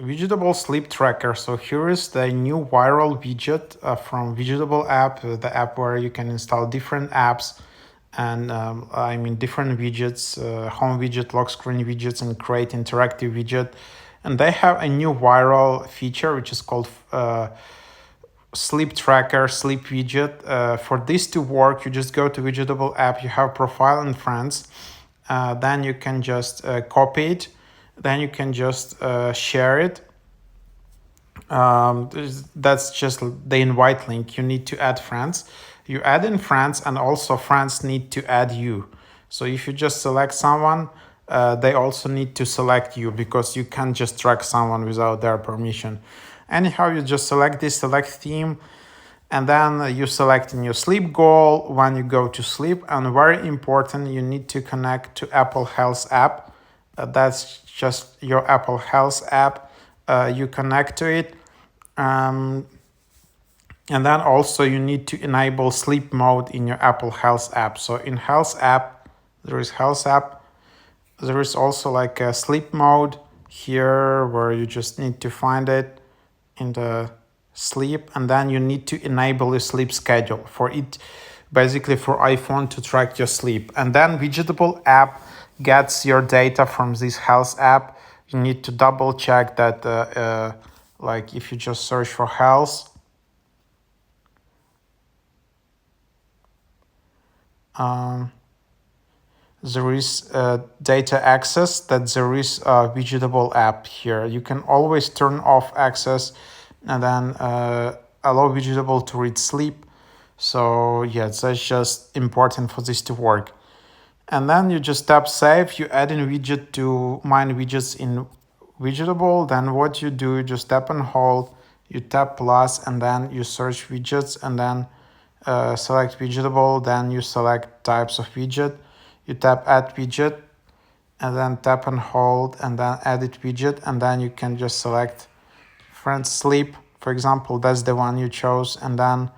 WIDGETABLE sleep tracker. So here is the new viral widget from WIDGETABLE app, the app where you can install different apps and different widgets, home widget, lock screen widgets, and create interactive widget. And they have a new viral feature which is called sleep tracker, sleep widget. For this to work, you just go to WIDGETABLE app, you have profile and friends, then you can just copy it, then you can just share it. That's just the invite link. You need to add friends. You add in friends, and also friends need to add you. So if you just select someone, they also need to select you, because you can't just track someone without their permission. Anyhow, you just select this, select theme, and then you select in your sleep goal when you go to sleep. And very important, you need to connect to Apple Health app. That's just your Apple Health app. You connect to it. And then also you need to enable sleep mode in your Apple Health app. So in Health app, there is Health app. There is also like a sleep mode here where you just need to find it in the sleep, and then you need to enable a sleep schedule for it, basically for iPhone to track your sleep. And then WIDGETABLE app gets your data from this health app. You need to double check that like if you just search for health, there is data access, that there is a WIDGETABLE app here. You can always turn off access and then allow WIDGETABLE to read sleep. So yeah, that's just important for this to work. And then you just tap save, you add in widget to mine widgets in WIDGETABLE. Then what you do, you just tap and hold, you tap plus, and then you search widgets, and then select WIDGETABLE, then you select types of widget, you tap add widget, and then tap and hold, and then edit widget, and then you can just select friends sleep, for example, that's the one you chose, and then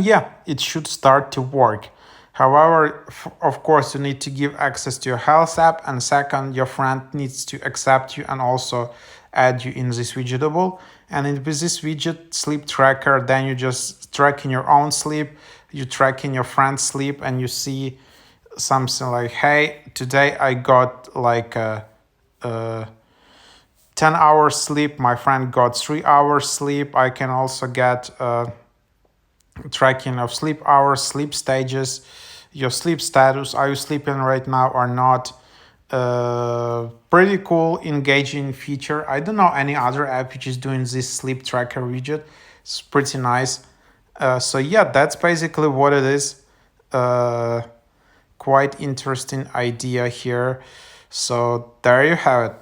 yeah, it should start to work. However, of course, you need to give access to your health app, and second, your friend needs to accept you and also add you in this WIDGETABLE. And with this widget sleep tracker, then you just track in your own sleep, you track in your friend's sleep, and you see something like, hey, today I got like a 10 hours sleep, my friend got 3 hours sleep. I can also get tracking of sleep hours, sleep stages, your sleep status, are you sleeping right now or not. Pretty cool, engaging feature. I don't know any other app which is doing this sleep tracker widget. It's pretty nice. So yeah, that's basically what it is. Quite interesting idea here. So there you have it.